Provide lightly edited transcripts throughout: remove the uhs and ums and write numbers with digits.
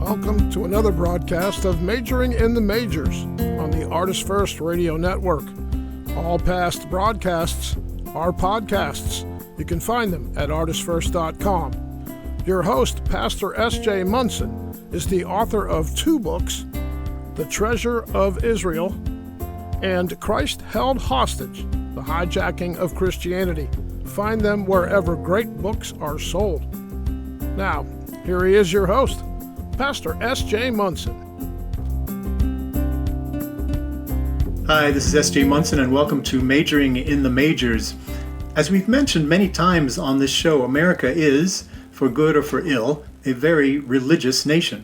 Welcome to another broadcast of Majoring in the Majors on the Artist First Radio Network. All past broadcasts are podcasts. You can find them at artistfirst.com. Your host, Pastor S.J. Munson, is the author of two books, The Treasure of Israel and Christ Held Hostage, The Hijacking of Christianity. Find them wherever great books are sold. Now, here he is, your host, Pastor S.J. Munson. Hi, this is S.J. Munson, and welcome to Majoring in the Majors. As we've mentioned many times on this show, America is, for good or for ill, a very religious nation.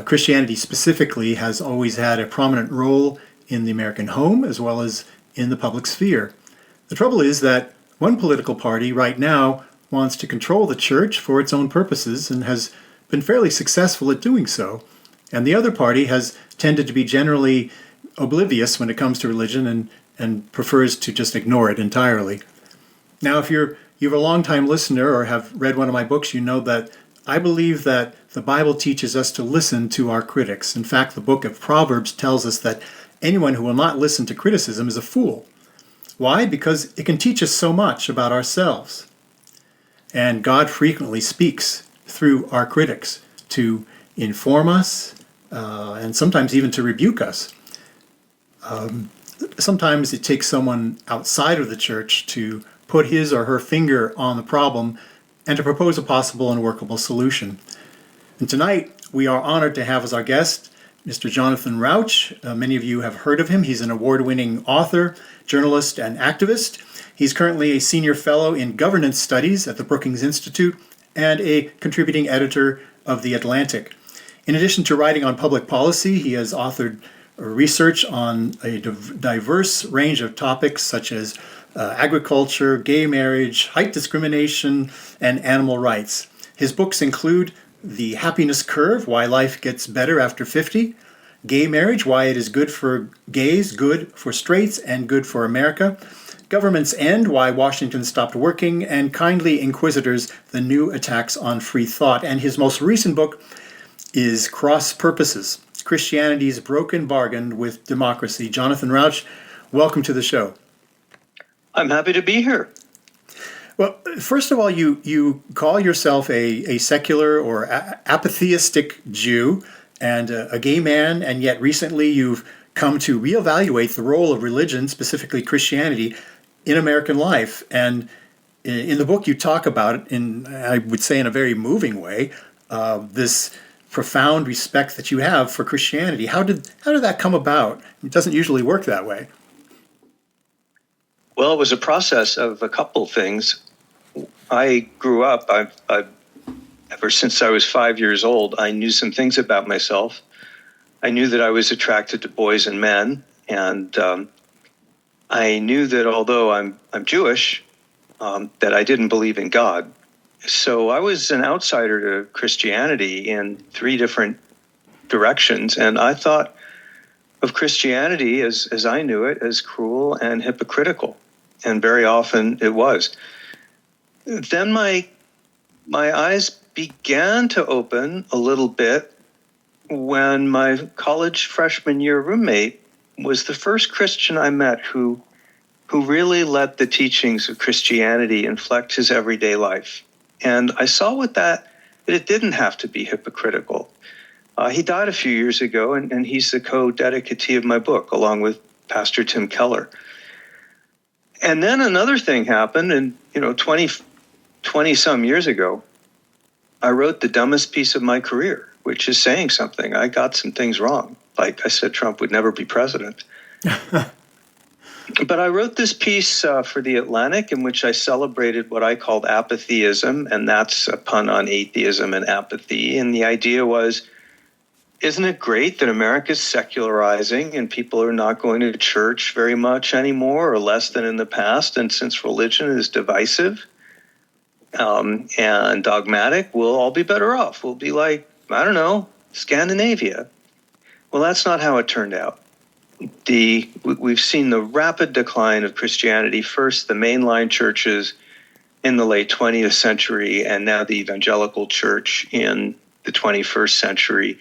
Christianity specifically has always had a prominent role in the American home as well as in the public sphere. The trouble is that one political party right now wants to control the church for its own purposes and has been fairly successful at doing so, and the other party has tended to be generally oblivious when it comes to religion and prefers to just ignore it entirely. Now, if you're a long-time listener or have read one of my books, you know that I believe that the Bible teaches us to listen to our critics. In fact, the book of Proverbs tells us that anyone who will not listen to criticism is a fool. Why? Because it can teach us so much about ourselves. And God frequently speaks through our critics to inform us and sometimes even to rebuke us. Sometimes it takes someone outside of the church to put his or her finger on the problem and to propose a possible and workable solution. And tonight we are honored to have as our guest Mr. Jonathan Rauch. Many of you have heard of him. He's an award-winning author, journalist, and activist. He's currently a senior fellow in governance studies at the Brookings Institute and a contributing editor of The Atlantic. In addition to writing on public policy, he has authored research on a diverse range of topics such as agriculture, gay marriage, height discrimination, and animal rights. His books include The Happiness Curve, Why Life Gets Better After 50, Gay Marriage, Why It Is Good for Gays, Good for Straights, and Good for America, Government's End, Why Washington Stopped Working, and Kindly Inquisitors, The New Attacks on Free Thought. And his most recent book is Cross Purposes, Christianity's Broken Bargain with Democracy. Jonathan Rauch, welcome to the show. I'm happy to be here. Well, first of all, you call yourself a secular or atheistic Jew and a gay man, and yet recently you've come to reevaluate the role of religion, specifically Christianity, in American life. And in the book you talk about it, I would say in a very moving way, this profound respect that you have for Christianity. How did that come about? It doesn't usually work that way. Well, it was a process of a couple things. I grew up, ever since I was 5 years old, I knew some things about myself. I knew that I was attracted to boys and men, and I knew that although I'm Jewish, that I didn't believe in God. So I was an outsider to Christianity in three different directions, and I thought of Christianity as I knew it as cruel and hypocritical, and very often it was. Then my eyes began to open a little bit when my college freshman year roommate was the first Christian I met who really let the teachings of Christianity inflect his everyday life. And I saw with that it didn't have to be hypocritical. He died a few years ago, and he's the co-dedicatee of my book, along with Pastor Tim Keller. And then another thing happened, and 20-some years ago, I wrote the dumbest piece of my career, which is saying something. I got some things wrong. Like I said, Trump would never be president. But I wrote this piece for The Atlantic in which I celebrated what I called apatheism, and that's a pun on atheism and apathy. And the idea was, isn't it great that America's secularizing and people are not going to church very much anymore or less than in the past? And since religion is divisive and dogmatic, we'll all be better off. We'll be like, I don't know, Scandinavia. Well, that's not how it turned out. We've seen the rapid decline of Christianity, first the mainline churches in the late 20th century, and now the evangelical church in the 21st century.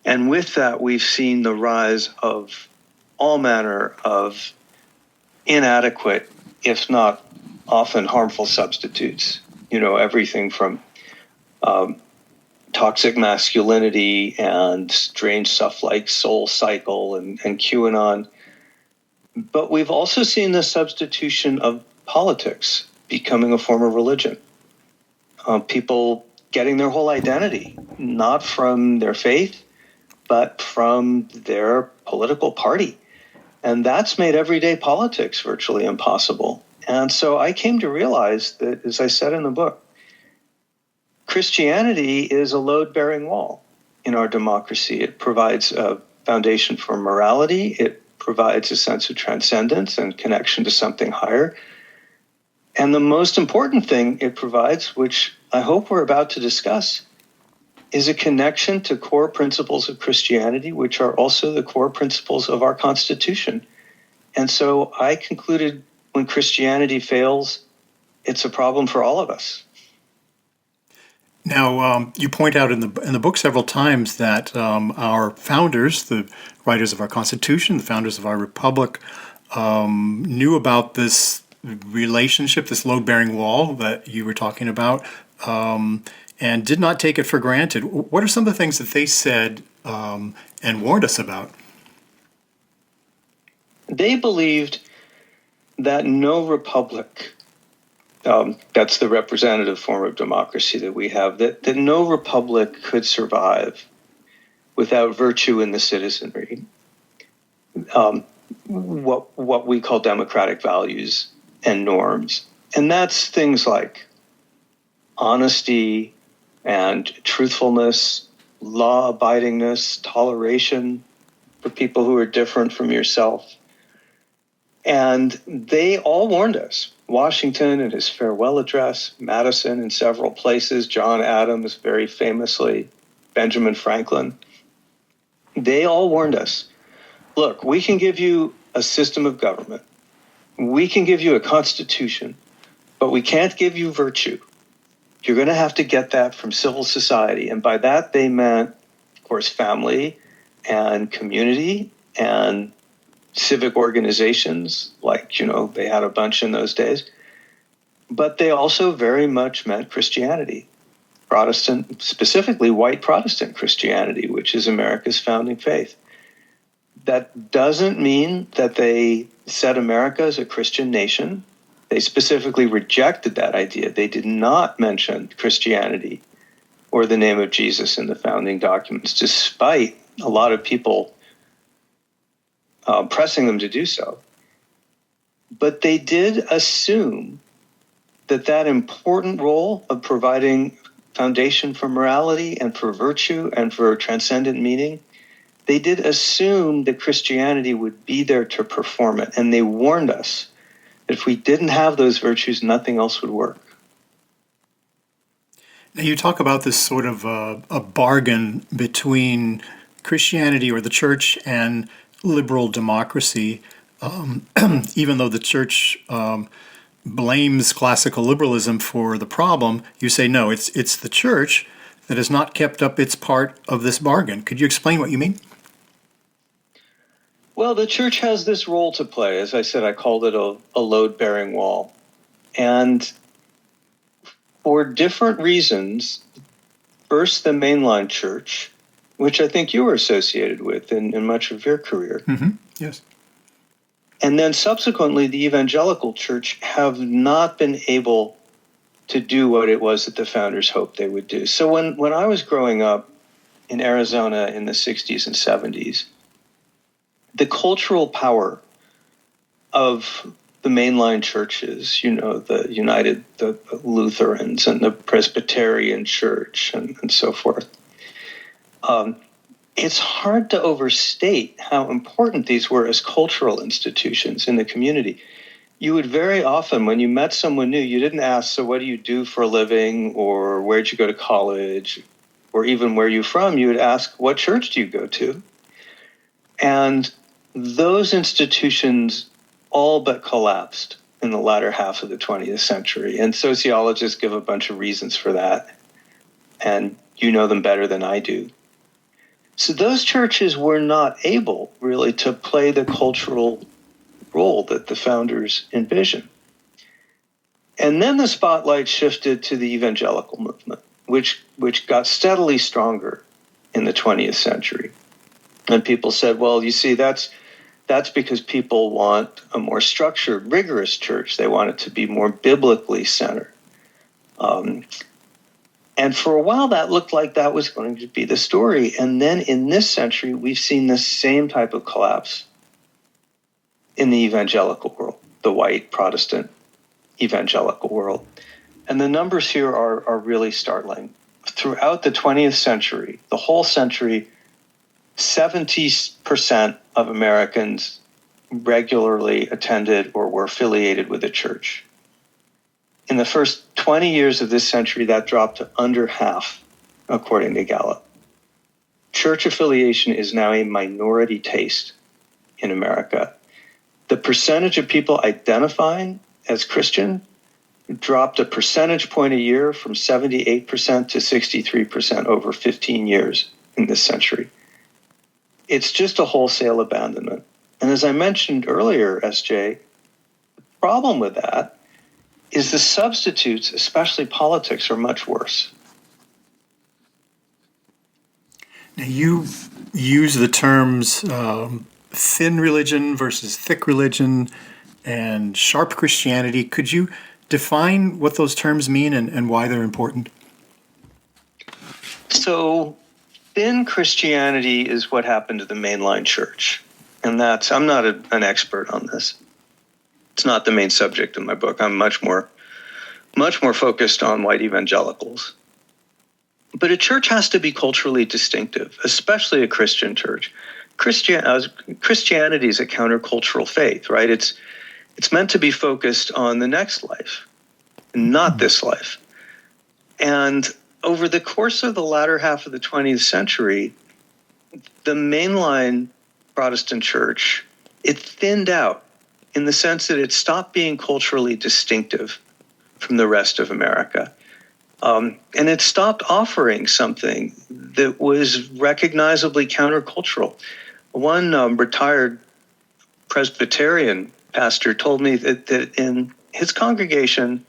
And with that, we've seen the rise of all manner of inadequate, if not often harmful substitutes. Everything from toxic masculinity and strange stuff like Soul Cycle and QAnon. But we've also seen the substitution of politics becoming a form of religion. People getting their whole identity, not from their faith, but from their political party. And that's made everyday politics virtually impossible. And so I came to realize that, as I said in the book, Christianity is a load-bearing wall in our democracy. It provides a foundation for morality. It provides a sense of transcendence and connection to something higher. And the most important thing it provides, which I hope we're about to discuss, is a connection to core principles of Christianity, which are also the core principles of our Constitution. And so I concluded when Christianity fails, it's a problem for all of us. Now, you point out in the book several times that our founders, the writers of our Constitution, the founders of our Republic, knew about this relationship, this load-bearing wall that you were talking about, and did not take it for granted. What are some of the things that they said and warned us about? They believed that no republic, that's the representative form of democracy that we have, that no republic could survive without virtue in the citizenry, what we call democratic values and norms. And that's things like honesty and truthfulness, law-abidingness, toleration for people who are different from yourself. And they all warned us. Washington in his farewell address, Madison in several places, John Adams very famously, Benjamin Franklin. They all warned us, look, we can give you a system of government. We can give you a constitution, but we can't give you virtue. You're going to have to get that from civil society. And by that, they meant, of course, family and community and civic organizations, like, they had a bunch in those days. But they also very much meant Christianity, Protestant, specifically white Protestant Christianity, which is America's founding faith. That doesn't mean that they said America is a Christian nation. They specifically rejected that idea. They did not mention Christianity or the name of Jesus in the founding documents, despite a lot of people pressing them to do so. But they did assume that important role of providing foundation for morality and for virtue and for transcendent meaning, they did assume that Christianity would be there to perform it. And they warned us that if we didn't have those virtues, nothing else would work. Now, you talk about this sort of a bargain between Christianity or the church and liberal democracy, even though the church blames classical liberalism for the problem. You say, no, it's the church that has not kept up its part of this bargain. Could you explain what you mean? Well, the church has this role to play. As I said, I called it a load-bearing wall. And for different reasons, first, the mainline church, which I think you were associated with in much of your career. Mm-hmm. Yes. And then subsequently, the evangelical church have not been able to do what it was that the founders hoped they would do. So when I was growing up in Arizona in the 60s and 70s, the cultural power of the mainline churches, the Lutherans and the Presbyterian Church and so forth, it's hard to overstate how important these were as cultural institutions in the community. You would very often, when you met someone new, you didn't ask, so what do you do for a living, or where'd you go to college, or even where you're from. You would ask, what church do you go to? And those institutions all but collapsed in the latter half of the 20th century. And sociologists give a bunch of reasons for that. and you know them better than I do. So those churches were not able really to play the cultural role that the founders envisioned. And then the spotlight shifted to the evangelical movement, which got steadily stronger in the 20th century. And people said, well, you see, that's because people want a more structured, rigorous church. They want it to be more biblically centered. And for a while, that looked like that was going to be the story. And then in this century, we've seen the same type of collapse in the evangelical world, the white Protestant evangelical world. And the numbers here are really startling. Throughout the 20th century, the whole century, 70% of Americans regularly attended or were affiliated with a church. In the first 20 years of this century, that dropped to under half, according to Gallup. Church affiliation is now a minority taste in America. The percentage of people identifying as Christian dropped a percentage point a year from 78% to 63% over 15 years in this century. It's just a wholesale abandonment. And as I mentioned earlier, SJ, the problem with that is the substitutes, especially politics, are much worse. Now you use the terms thin religion versus thick religion and sharp Christianity. Could you define what those terms mean and why they're important? So thin Christianity is what happened to the mainline church. And I'm not an expert on this. It's not the main subject of my book. I'm much more focused on white evangelicals. But a church has to be culturally distinctive, especially a Christian church. Christianity is a countercultural faith, right? It's meant to be focused on the next life, not this life. And over the course of the latter half of the 20th century, the mainline Protestant church, it thinned out in the sense that it stopped being culturally distinctive from the rest of America. And it stopped offering something that was recognizably countercultural. One retired Presbyterian pastor told me that in his congregation,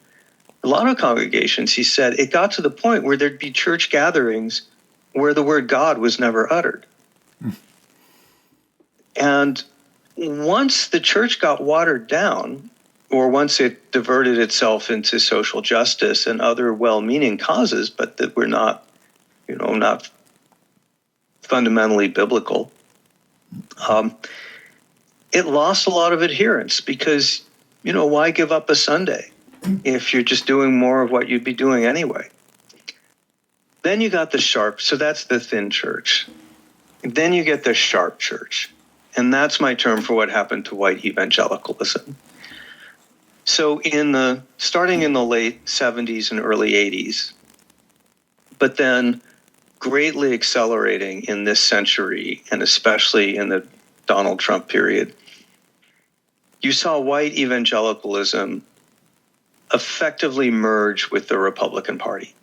a lot of congregations, he said, it got to the point where there'd be church gatherings where the word God was never uttered. And once the church got watered down, or once it diverted itself into social justice and other well-meaning causes, but that were not fundamentally biblical, it lost a lot of adherents because, why give up a Sunday if you're just doing more of what you'd be doing anyway? Then you got the sharp, so that's the thin church. Then you get the sharp church. And that's my term for what happened to white evangelicalism. So starting in the late 70s and early 80s, but then greatly accelerating in this century, and especially in the Donald Trump period, you saw white evangelicalism effectively merge with the Republican Party.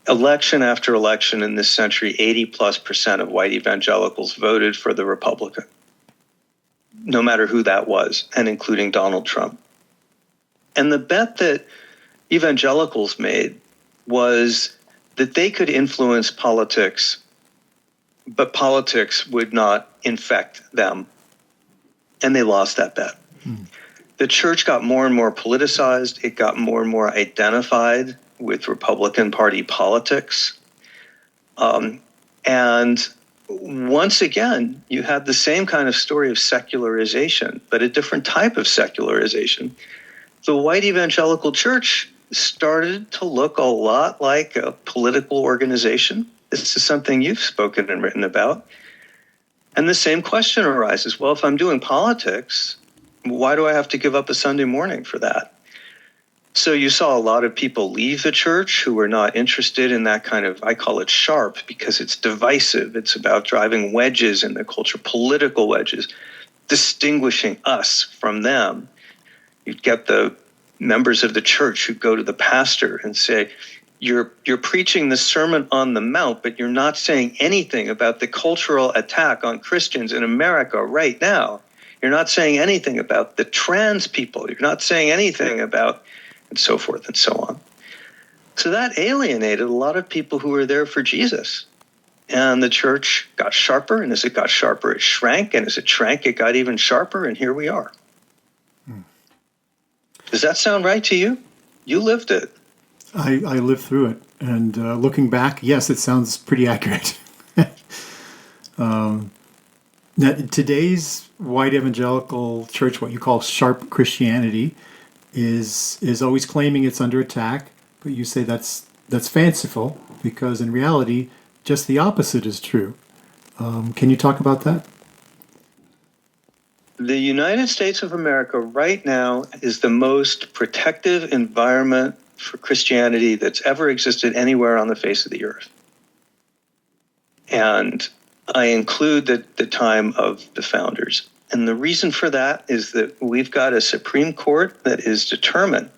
Election after election in this century, 80+% of white evangelicals voted for the Republican, no matter who that was, and including Donald Trump. And the bet that evangelicals made was that they could influence politics, but politics would not infect them. And they lost that bet. The church got more and more politicized. It got more and more identified with Republican Party politics. And once again, you had the same kind of story of secularization, but a different type of secularization. The white evangelical church started to look a lot like a political organization. This is something you've spoken and written about. And the same question arises. Well, if I'm doing politics, why do I have to give up a Sunday morning for that? So you saw a lot of people leave the church who were not interested in that kind of, I call it sharp because it's divisive. It's about driving wedges in the culture, political wedges, distinguishing us from them. You'd get the members of the church who go to the pastor and say, you're preaching the Sermon on the Mount, but you're not saying anything about the cultural attack on Christians in America right now. You're not saying anything about the trans people. You're not saying anything about, and so forth and so on. So that alienated a lot of people who were there for Jesus. And the church got sharper, and as it got sharper, it shrank, and as it shrank, it got even sharper, and here we are. Does that sound right to you? You lived it. I lived through it, and looking back, yes, it sounds pretty accurate. Now, today's white evangelical church, what you call sharp Christianity, is always claiming it's under attack, but you say that's fanciful, because in reality, just the opposite is true. Can you talk about that? The United States of America right now is the most protective environment for Christianity that's ever existed anywhere on the face of the earth. And I include the time of the founders. And the reason for that is that we've got a Supreme Court that is determined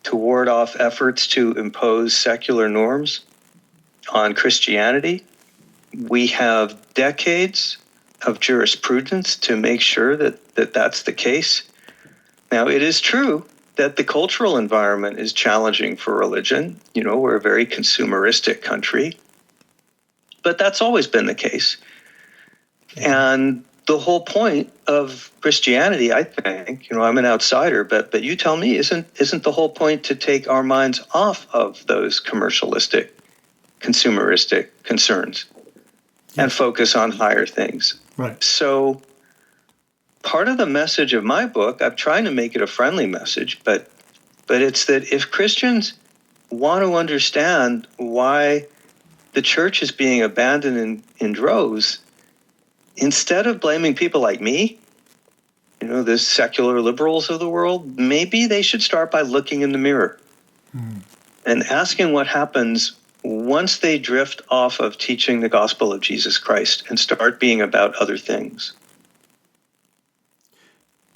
to ward off efforts to impose secular norms on Christianity. We have decades of jurisprudence to make sure that that's the case. Now, it is true that the cultural environment is challenging for religion. You know, we're a very consumeristic country, but that's always been the case. And the whole point of Christianity, I think, you know, I'm an outsider, but you tell me, isn't the whole point to take our minds off of those commercialistic, consumeristic concerns and focus on higher things? Right. So part of the message of my book, I'm trying to make it a friendly message, but it's that if Christians want to understand why the church is being abandoned in droves, instead of blaming people like me, you know, the secular liberals of the world, maybe they should start by looking in the mirror and asking what happens once they drift off of teaching the gospel of Jesus Christ and start being about other things.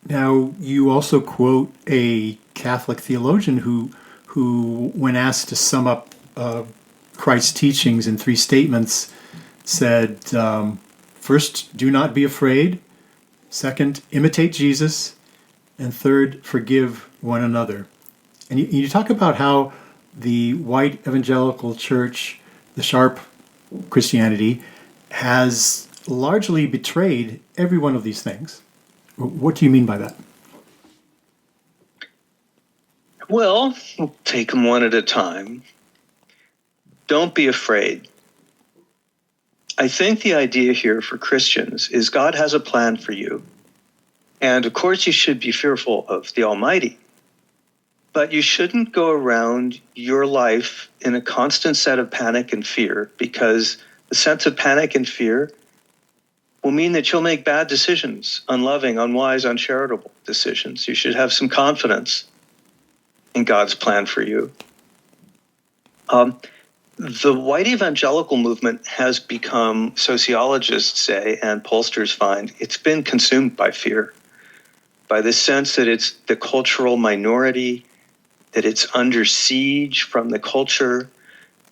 Now, you also quote a Catholic theologian who when asked to sum up Christ's teachings in 3 statements, said, first, do not be afraid. Second, imitate Jesus. And third, forgive one another. And you talk about how the white evangelical church, the sharp Christianity, has largely betrayed every one of these things. What do you mean by that? Well, we'll take them one at a time. Don't be afraid. I think the idea here for Christians is God has a plan for you. And of course, you should be fearful of the Almighty. But you shouldn't go around your life in a constant set of panic and fear, because the sense of panic and fear will mean that you'll make bad decisions, unloving, unwise, uncharitable decisions. You should have some confidence in God's plan for you. The white evangelical movement has become, sociologists say, and pollsters find, it's been consumed by fear, by this sense that it's the cultural minority, that it's under siege from the culture,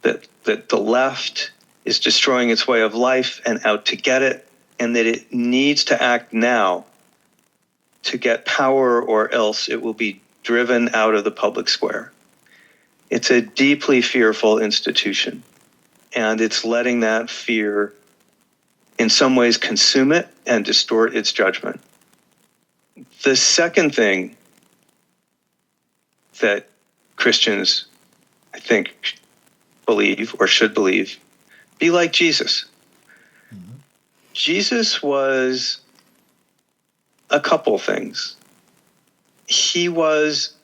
that the left is destroying its way of life and out to get it, and that it needs to act now to get power, or else it will be driven out of the public square. It's a deeply fearful institution, and it's letting that fear in some ways consume it and distort its judgment. The second thing that Christians, I think, believe or should believe, be like Jesus. Mm-hmm. Jesus was a couple things. He was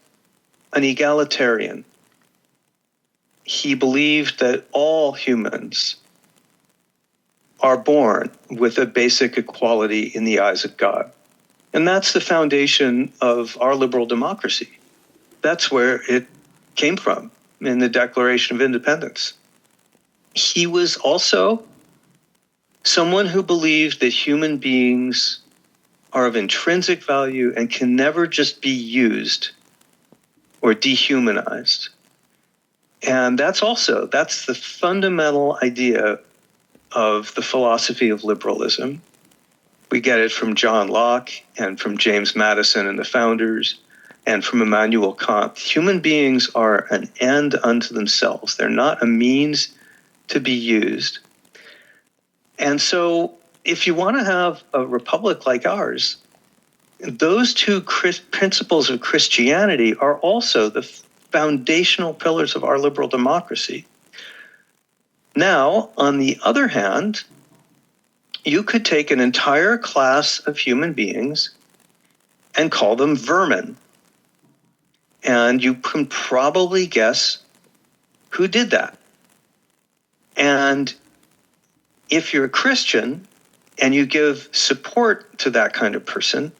an egalitarian. He believed that all humans are born with a basic equality in the eyes of God. And that's the foundation of our liberal democracy. That's where it came from in the Declaration of Independence. He was also someone who believed that human beings are of intrinsic value and can never just be used or dehumanized. And that's the fundamental idea of the philosophy of liberalism. We get it from John Locke and from James Madison and the founders and from Immanuel Kant. Human beings are an end unto themselves. They're not a means to be used. And so if you want to have a republic like ours, those two principles of Christianity are also the foundational pillars of our liberal democracy. Now, on the other hand, you could take an entire class of human beings and call them vermin. And you can probably guess who did that. And if you're a Christian and you give support to that kind of person,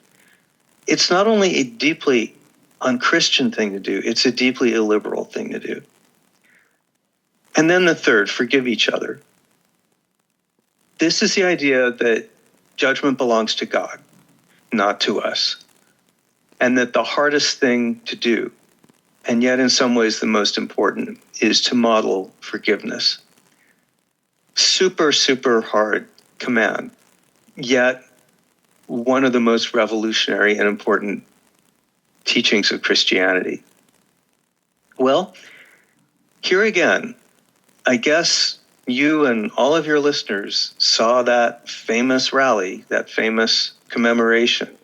it's not only a deeply unchristian thing to do, it's a deeply illiberal thing to do. And then the third, forgive each other. This is the idea that judgment belongs to God, not to us. And that the hardest thing to do, and yet in some ways the most important, is to model forgiveness. Super, super hard command, yet one of the most revolutionary and important teachings of Christianity. Well, here again, I guess you and all of your listeners saw that famous rally, that famous commemoration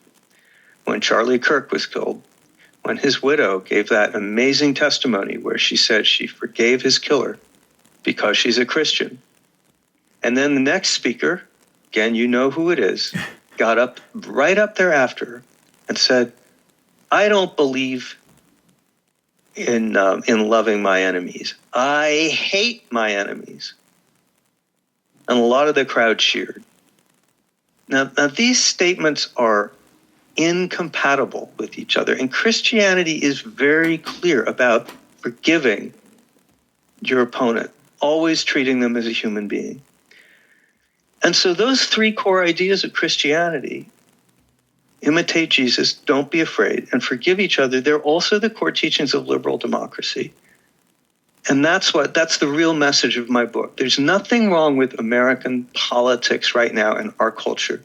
when Charlie Kirk was killed, when his widow gave that amazing testimony where she said she forgave his killer because she's a Christian. And then the next speaker, again, you know who it is, got up right up there after and said, I don't believe in loving my enemies. I hate my enemies. And a lot of the crowd cheered. Now these statements are incompatible with each other. And Christianity is very clear about forgiving your opponent, always treating them as a human being. And so those three core ideas of Christianity, imitate Jesus, don't be afraid, and forgive each other, they're also the core teachings of liberal democracy. And that's the real message of my book. There's nothing wrong with American politics right now in our culture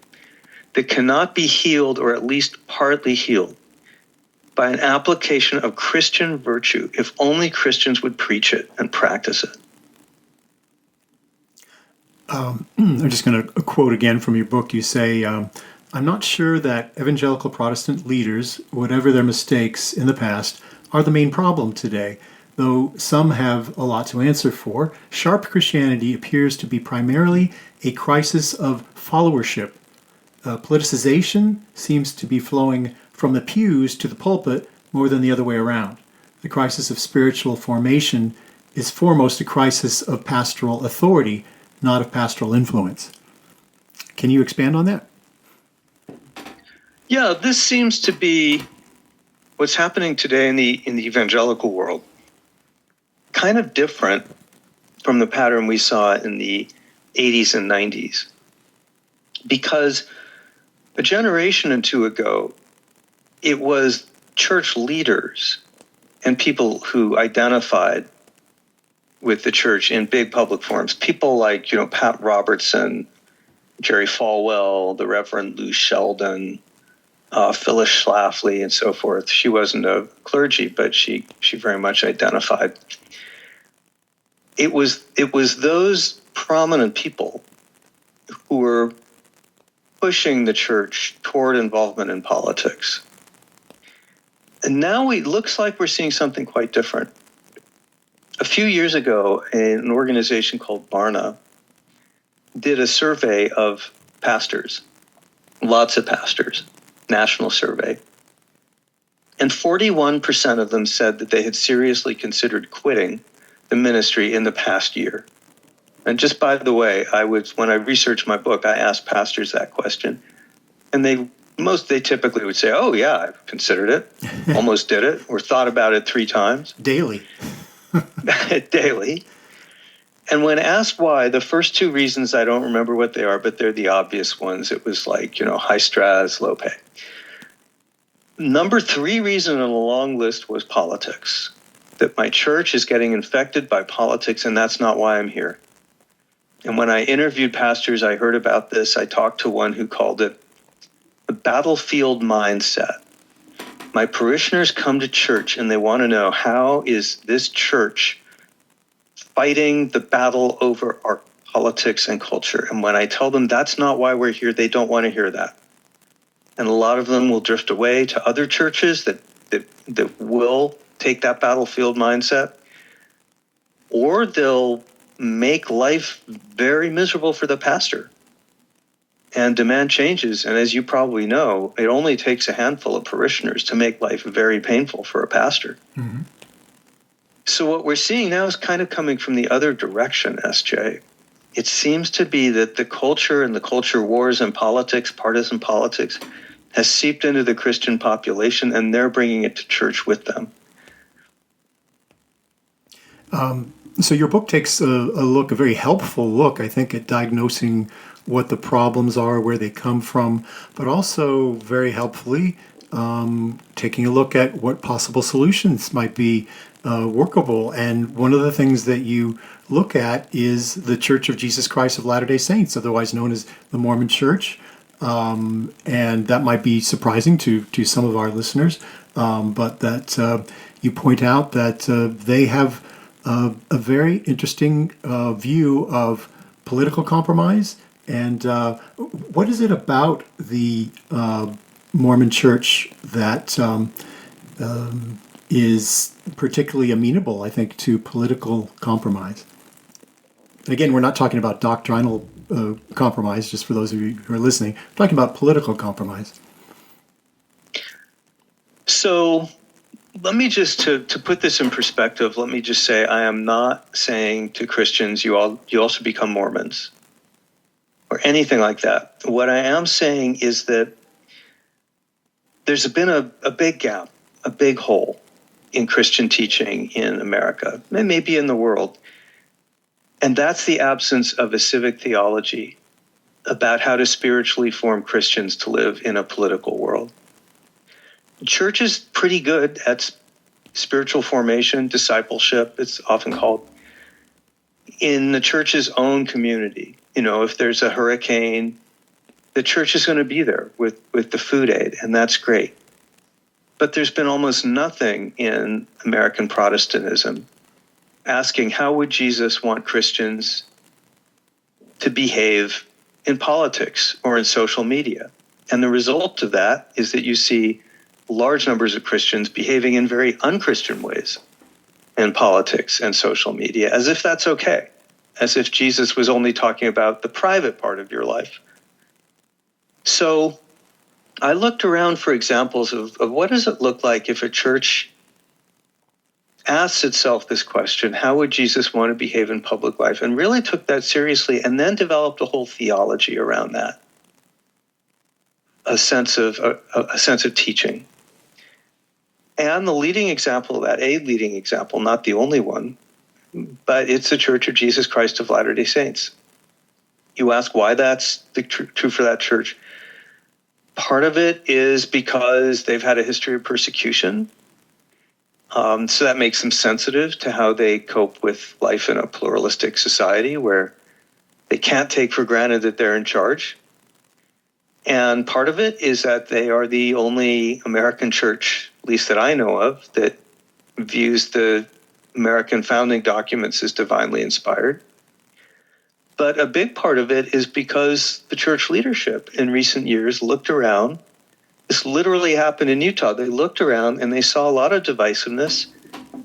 that cannot be healed, or at least partly healed, by an application of Christian virtue, if only Christians would preach it and practice it. I'm just going to quote again from your book. You say, I'm not sure that evangelical Protestant leaders, whatever their mistakes in the past, are the main problem today. Though some have a lot to answer for, sharp Christianity appears to be primarily a crisis of followership. Politicization seems to be flowing from the pews to the pulpit more than the other way around. The crisis of spiritual formation is foremost a crisis of pastoral authority, not of pastoral influence. Can you expand on that? Yeah, this seems to be what's happening today in the evangelical world. Kind of different from the pattern we saw in the 80s and 90s. Because a generation or two ago, it was church leaders and people who identified with the church in big public forums. People like, Pat Robertson, Jerry Falwell, the Reverend Lou Sheldon, Phyllis Schlafly, and so forth. She wasn't a clergy, but she very much identified. It was those prominent people who were pushing the church toward involvement in politics. And now it looks like we're seeing something quite different. A few years ago, an organization called Barna did a survey of pastors, lots of pastors, national survey. And 41% of them said that they had seriously considered quitting the ministry in the past year. And just by the way, when I researched my book, I asked pastors that question. And they typically would say, oh yeah, I've considered it, almost did it, or thought about it 3 times. Daily. Daily. And when asked why, the first 2 reasons, I don't remember what they are, but they're the obvious ones. It was like, high stress, low pay. Number 3 reason on the long list was politics. that my church is getting infected by politics, and that's not why I'm here. And when I interviewed pastors, I heard about this. I talked to one who called it the battlefield mindset. My parishioners come to church and they want to know, how is this church fighting the battle over our politics and culture? And when I tell them that's not why we're here, they don't want to hear that. And a lot of them will drift away to other churches that will take that battlefield mindset, or they'll make life very miserable for the pastor and demand changes. And as you probably know, it only takes a handful of parishioners to make life very painful for a pastor. Mm-hmm. So what we're seeing now is kind of coming from the other direction, SJ. It seems to be that the culture and the culture wars and politics, partisan politics, has seeped into the Christian population, and they're bringing it to church with them. So your book takes a very helpful look, I think, at diagnosing what the problems are, where they come from, but also very helpfully taking a look at what possible solutions might be workable. And one of the things that you look at is the Church of Jesus Christ of Latter-day Saints, otherwise known as the Mormon Church. And that might be surprising to some of our listeners, but that you point out that they have a very interesting view of political compromise. And what is it about the Mormon Church that is particularly amenable, I think, to political compromise? And again, we're not talking about doctrinal compromise, just for those of you who are listening. We're talking about political compromise. So let me just, to put this in perspective, let me just say I am not saying to Christians, you also become Mormons or anything like that. What I am saying is that there's been a big gap, a big hole in Christian teaching in America, and maybe in the world. And that's the absence of a civic theology about how to spiritually form Christians to live in a political world. The church is pretty good at spiritual formation, discipleship, it's often called, in the church's own community. You know, if there's a hurricane, the church is going to be there with the food aid, and that's great. But there's been almost nothing in American Protestantism asking, how would Jesus want Christians to behave in politics or in social media? And the result of that is that you see large numbers of Christians behaving in very unchristian ways in politics and social media, as if that's okay, as if Jesus was only talking about the private part of your life. So I looked around for examples of what does it look like if a church asks itself this question, how would Jesus want to behave in public life? And really took that seriously, and then developed a whole theology around that, a sense of teaching. And the leading example of that, a leading example, not the only one, but it's the Church of Jesus Christ of Latter-day Saints. You ask why that's true for that church. Part of it is because they've had a history of persecution. So that makes them sensitive to how they cope with life in a pluralistic society where they can't take for granted that they're in charge. And part of it is that they are the only American church, at least that I know of, that views the American founding documents as divinely inspired. But a big part of it is because the church leadership in recent years looked around. This literally happened in Utah. They looked around and they saw a lot of divisiveness,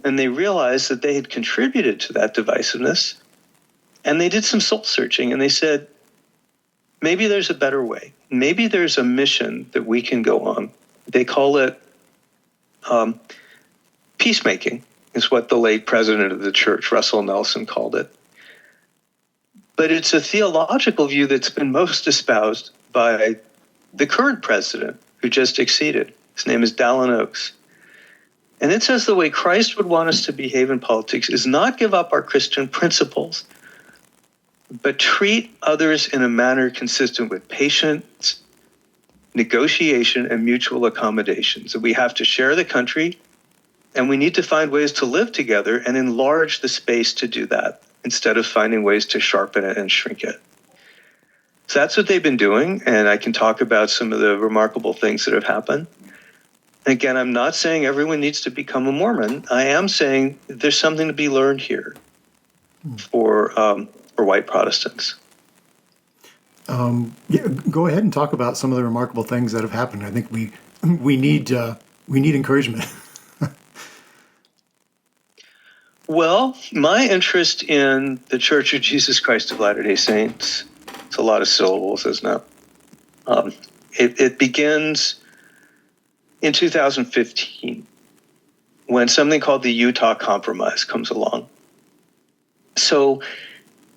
and they realized that they had contributed to that divisiveness. And they did some soul searching, and they said, maybe there's a better way. Maybe there's a mission that we can go on. They call it peacemaking, is what the late president of the church, Russell Nelson, called it. But it's a theological view that's been most espoused by the current president, who just succeeded. His name is Dallin Oaks. And it says the way Christ would want us to behave in politics is not give up our Christian principles, but treat others in a manner consistent with patience, negotiation, and mutual accommodations. That we have to share the country And we need to find ways to live together and enlarge the space to do that instead of finding ways to sharpen it and shrink it. So that's what they've been doing, and I can talk about some of the remarkable things that have happened. Again, I'm not saying everyone needs to become a Mormon. I am saying there's something to be learned here for white Protestants. Yeah, go ahead and talk about some of the remarkable things that have happened. I think we need encouragement. Well, my interest in the Church of Jesus Christ of Latter-day Saints, it's a lot of syllables, isn't it? It begins in 2015 when something called the Utah Compromise comes along. So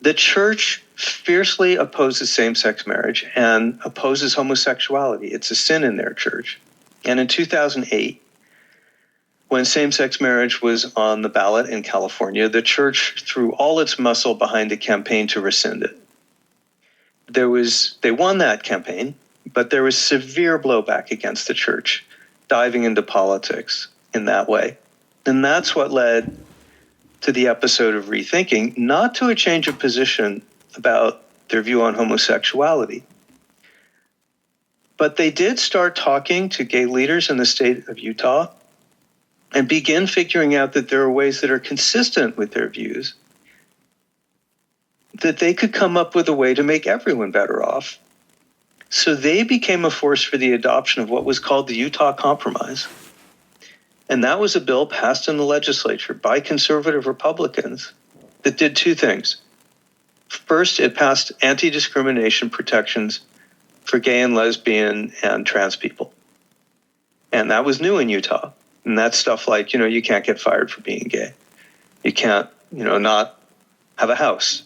the church fiercely opposes same-sex marriage and opposes homosexuality. It's a sin in their church. And in 2008, when same-sex marriage was on the ballot in California, the church threw all its muscle behind a campaign to rescind it. They won that campaign, but there was severe blowback against the church, diving into politics in that way. And that's what led to the episode of Rethinking, not to a change of position about their view on homosexuality. But they did start talking to gay leaders in the state of Utah and begin figuring out that there are ways that are consistent with their views, that they could come up with a way to make everyone better off. So they became a force for the adoption of what was called the Utah Compromise. And that was a bill passed in the legislature by conservative Republicans that did two things. First, it passed anti-discrimination protections for gay and lesbian and trans people. And that was new in Utah. And that's stuff like, you can't get fired for being gay. You can't, not have a house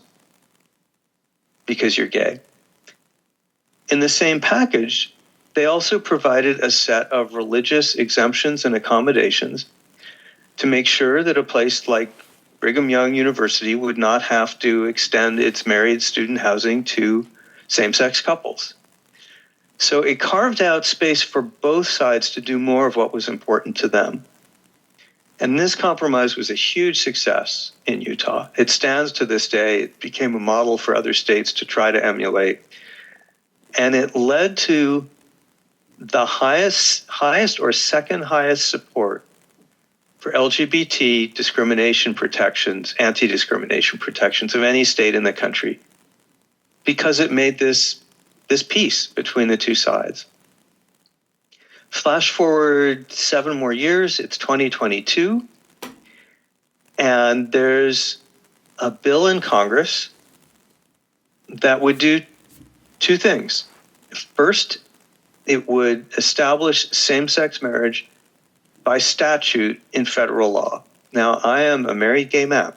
because you're gay. In the same package, they also provided a set of religious exemptions and accommodations to make sure that a place like Brigham Young University would not have to extend its married student housing to same-sex couples. So it carved out space for both sides to do more of what was important to them. And this compromise was a huge success in Utah. It stands to this day. It became a model for other states to try to emulate. And it led to the highest or second highest support for LGBT discrimination protections, anti-discrimination protections of any state in the country, because it made this peace between the two sides. Flash forward 7 more years, it's 2022, and there's a bill in Congress that would do two things. First, it would establish same-sex marriage by statute in federal law. Now, I am a married gay man,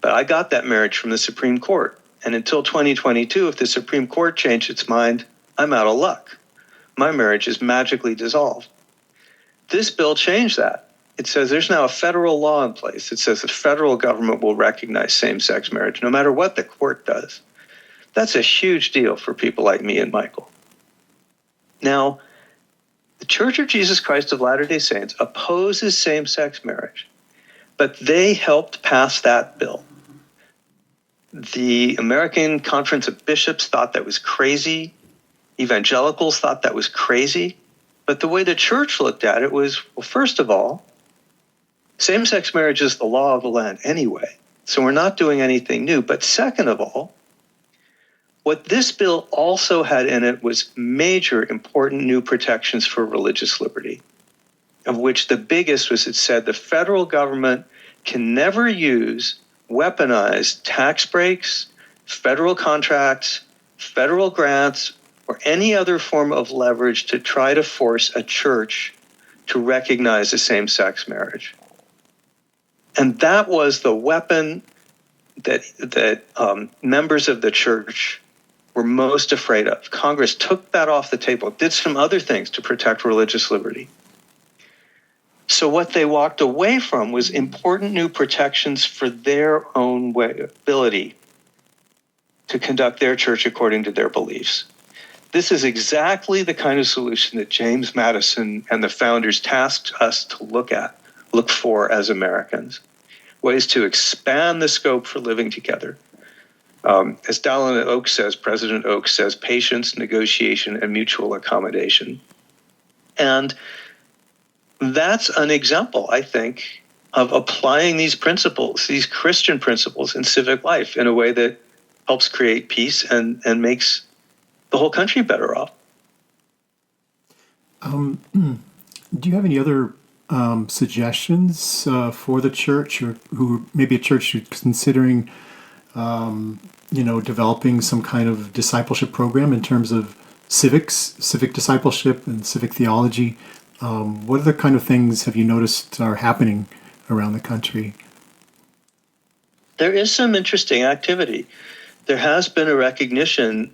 but I got that marriage from the Supreme Court. And until 2022, if the Supreme Court changed its mind, I'm out of luck. My marriage is magically dissolved. This bill changed that. It says there's now a federal law in place. It says the federal government will recognize same-sex marriage no matter what the court does. That's a huge deal for people like me and Michael. Now, the Church of Jesus Christ of Latter-day Saints opposes same-sex marriage, but they helped pass that bill. The American Conference of Bishops thought that was crazy. Evangelicals thought that was crazy. But the way the church looked at it was, well, first of all, same-sex marriage is the law of the land anyway, so we're not doing anything new. But second of all, what this bill also had in it was major important new protections for religious liberty, of which the biggest was it said the federal government can never use weaponized tax breaks, federal contracts, federal grants, or any other form of leverage to try to force a church to recognize a same-sex marriage. And that was the weapon that members of the church were most afraid of. Congress took that off the table, did some other things to protect religious liberty. So what they walked away from was important new protections for their own ability to conduct their church according to their beliefs. This is exactly the kind of solution that James Madison and the founders tasked us to look look for as Americans, ways to expand the scope for living together. As President Oak says, patience, negotiation, and mutual accommodation. And that's an example, I think, of applying these principles, these Christian principles in civic life in a way that helps create peace and makes the whole country better off. Do you have any other suggestions for the church, or who maybe a church who's considering, developing some kind of discipleship program in terms of civic discipleship and civic theology? What other kind of things have you noticed are happening around the country? There is some interesting activity. There has been a recognition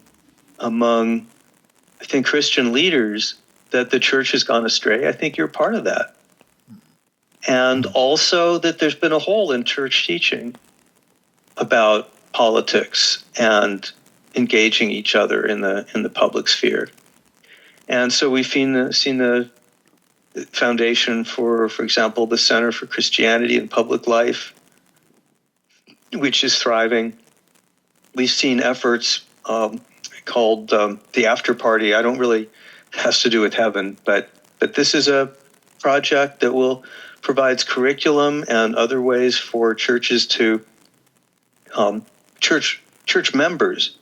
among, I think, Christian leaders that the church has gone astray. I think you're part of that. And also that there's been a hole in church teaching about politics and engaging each other in the public sphere. And so we've seen the foundation for example, the Center for Christianity and Public Life, which is thriving. We've seen efforts called the After Party. I don't really has to do with heaven, but this is a project that provides curriculum and other ways for churches to church members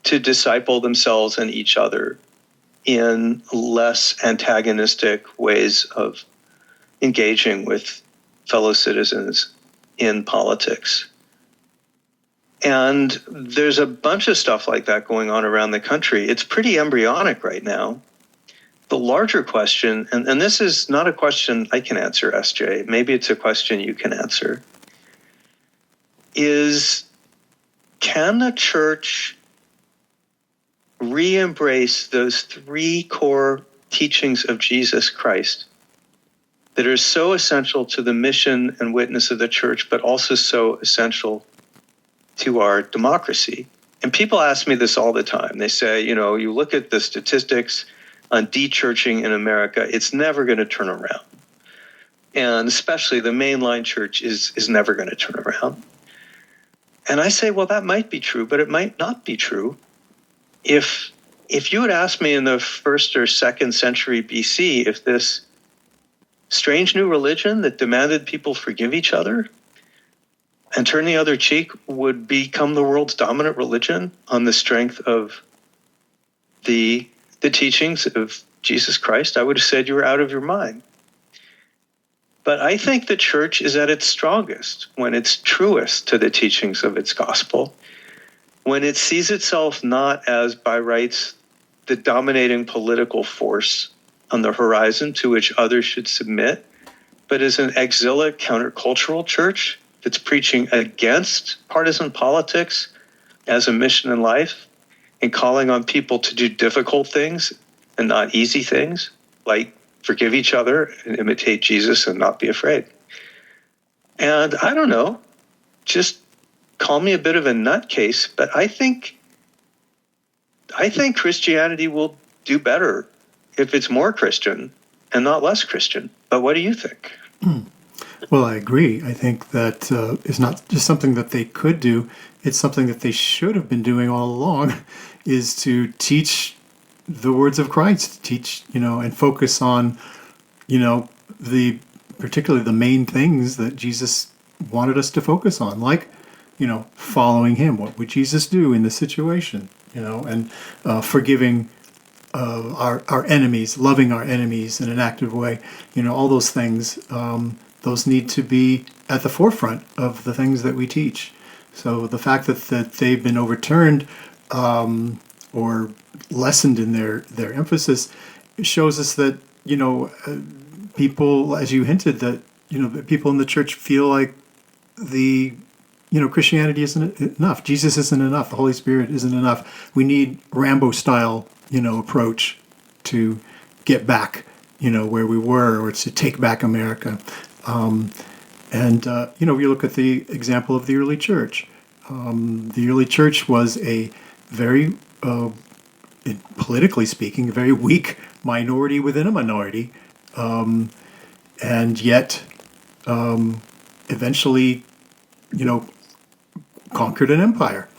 to disciple themselves and each other in less antagonistic ways of engaging with fellow citizens in politics. And there's a bunch of stuff like that going on around the country. It's pretty embryonic right now. The larger question, and this is not a question I can answer, SJ, maybe it's a question you can answer, is can the church re-embrace those three core teachings of Jesus Christ that are so essential to the mission and witness of the church, but also so essential to our democracy? And people ask me this all the time. They say, you look at the statistics on de-churching in America, it's never going to turn around. And especially the mainline church is never going to turn around. And I say, well, that might be true, but it might not be true. If you had asked me in the 1st or 2nd century BC if this strange new religion that demanded people forgive each other and turn the other cheek would become the world's dominant religion on the strength of the teachings of Jesus Christ, I would have said you were out of your mind. But I think the church is at its strongest when it's truest to the teachings of its gospel, when it sees itself not as by rights the dominating political force on the horizon to which others should submit, but as an exilic countercultural church that's preaching against partisan politics as a mission in life and calling on people to do difficult things and not easy things, like forgive each other and imitate Jesus and not be afraid. And I don't know, just call me a bit of a nutcase, but I think Christianity will do better if it's more Christian and not less Christian. But what do you think? Well, I agree. I think that it's not just something that they could do. It's something that they should have been doing all along, is to teach the words of Christ, teach, and focus on, particularly the main things that Jesus wanted us to focus on, like, following him. What would Jesus do in this situation? And forgiving our enemies, loving our enemies in an active way. All those things, those need to be at the forefront of the things that we teach. So the fact that they've been overturned or lessened in their emphasis shows us that, people, as you hinted, that, that people in the church feel like Christianity isn't enough. Jesus isn't enough. The Holy Spirit isn't enough. We need Rambo-style, approach to get back, where we were, or to take back America. You look at the example of the early church. The early church was a very, politically speaking, a very weak minority within a minority. And yet eventually, conquered an empire,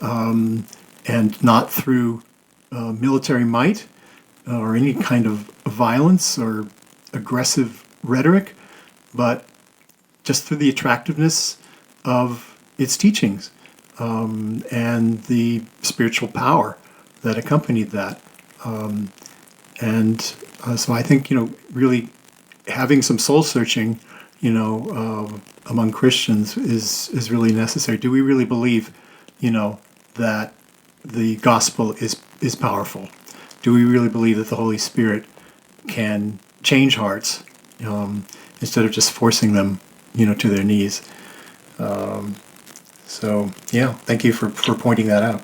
and not through military might or any kind of violence or aggressive rhetoric, but just through the attractiveness of its teachings, and the spiritual power that accompanied that. So I think, really having some soul searching, among Christians is really necessary. Do we really believe, that the gospel is powerful? Do we really believe that the Holy Spirit can change hearts, instead of just forcing them, to their knees? So yeah, thank you for pointing that out.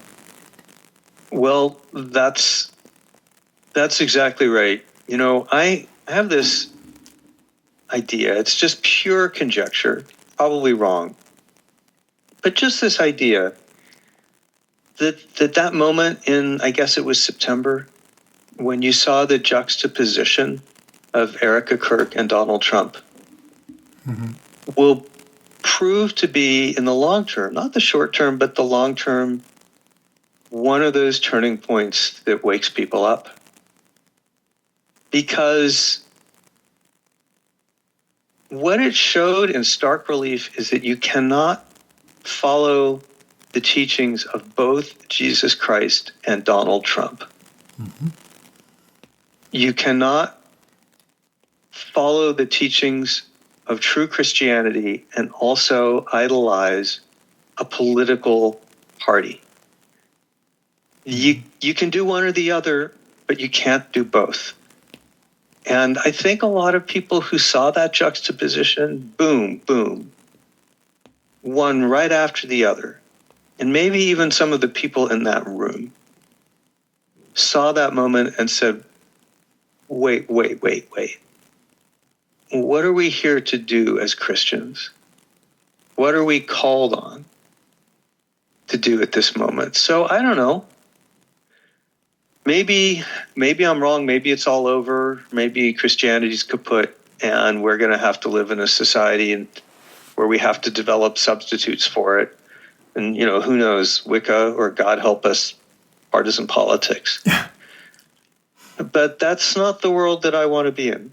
Well, that's exactly right. I have this idea. It's just pure conjecture, probably wrong, but just this idea that moment in, I guess it was September, when you saw the juxtaposition of Erica Kirk and Donald Trump, will prove to be, in the long term, not the short term, but the long term, one of those turning points that wakes people up. Because what it showed in stark relief is that you cannot follow the teachings of both Jesus Christ and Donald Trump. You cannot follow the teachings of true Christianity and also idolize a political party. You can do one or the other, but you can't do both. And I think a lot of people who saw that juxtaposition, boom, boom, one right after the other, and maybe even some of the people in that room saw that moment and said, wait. What are we here to do as Christians? What are we called on to do at this moment? So I don't know. Maybe I'm wrong. Maybe it's all over. Maybe Christianity's kaput, and we're going to have to live in a society where we have to develop substitutes for it. And, who knows, Wicca or, God help us, partisan politics. But that's not the world that I want to be in.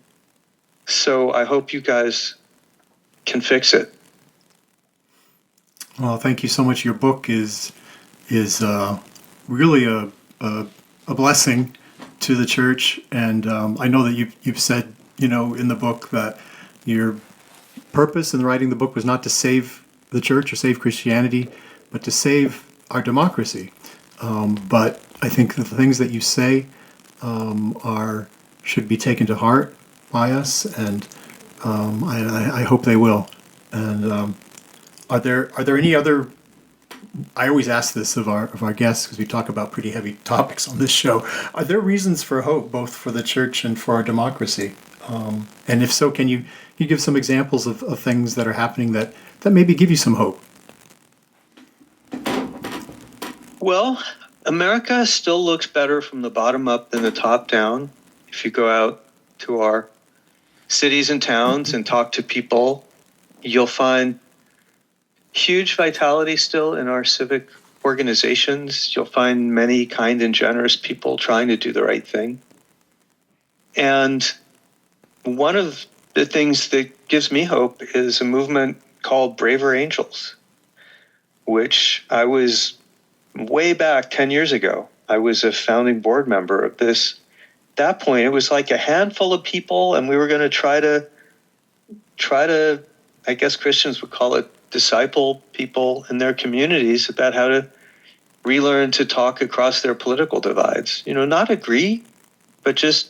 So I hope you guys can fix it. Well, thank you so much. Your book is really a blessing to the church, and I know that you've said, in the book, that your purpose in writing the book was not to save the church or save Christianity, but to save our democracy. But I think the things that you say should be taken to heart by us, and I hope they will. And are there any other? I always ask this of our guests, because we talk about pretty heavy topics on this show. Are there reasons for hope, both for the church and for our democracy? And if so, can you give some examples of things that are happening that maybe give you some hope? Well, America still looks better from the bottom up than the top down. If you go out to our cities and towns and talk to people, you'll find huge vitality still in our civic organizations. You'll find many kind and generous people trying to do the right thing. And one of the things that gives me hope is a movement called Braver Angels, which I was way back 10 years ago. I was a founding board member of this. At that point, it was like a handful of people, and we were going to try to, I guess Christians would call it, disciple people in their communities about how to relearn to talk across their political divides. Not agree, but just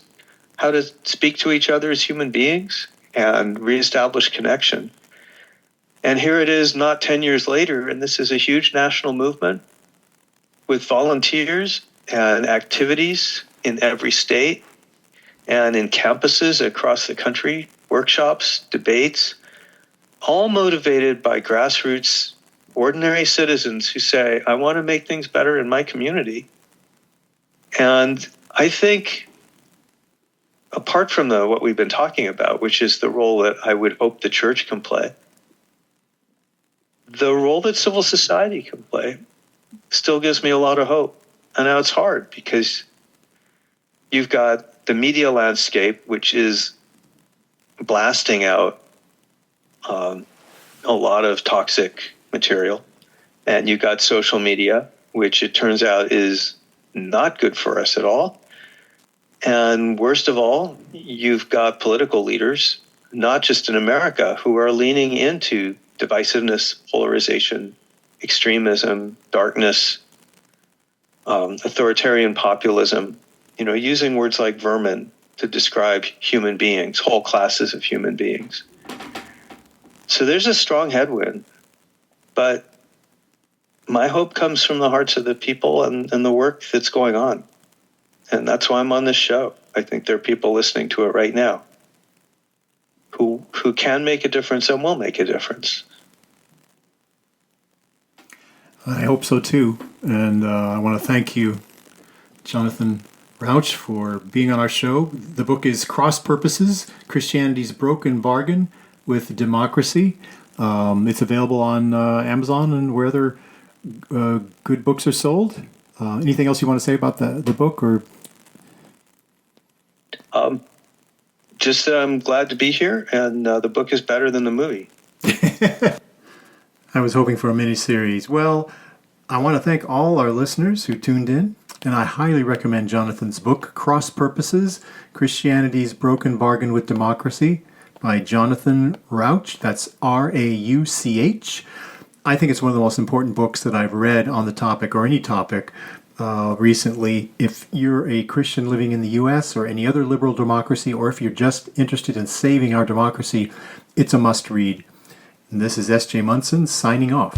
how to speak to each other as human beings and reestablish connection. And here it is, not 10 years later, and this is a huge national movement with volunteers and activities in every state and in campuses across the country, workshops, debates, all motivated by grassroots, ordinary citizens who say, I want to make things better in my community. And I think apart from what we've been talking about, which is the role that I would hope the church can play, the role that civil society can play still gives me a lot of hope. And now it's hard because you've got the media landscape, which is blasting out a lot of toxic material. And you've got social media, which it turns out is not good for us at all. And worst of all, you've got political leaders, not just in America, who are leaning into divisiveness, polarization, extremism, darkness, authoritarian populism, using words like vermin to describe human beings, whole classes of human beings. So there's a strong headwind, but my hope comes from the hearts of the people and the work that's going on. And that's why I'm on this show. I think there are people listening to it right now who can make a difference and will make a difference. I hope so too. And I want to thank you, Jonathan Rauch, for being on our show. The book is Cross Purposes, Christianity's Broken Bargain with Democracy. It's available on Amazon and where other good books are sold. Anything else you want to say about the book? Or just that I'm glad to be here, and the book is better than the movie. I was hoping for a mini-series. Well, I want to thank all our listeners who tuned in, and I highly recommend Jonathan's book, Cross Purposes, Christianity's Broken Bargain with Democracy, by Jonathan Rauch. That's R-A-U-C-H. I think it's one of the most important books that I've read on the topic, or any topic, recently. If you're a Christian living in the U.S. or any other liberal democracy, or if you're just interested in saving our democracy, it's a must-read. And this is S.J. Munson signing off.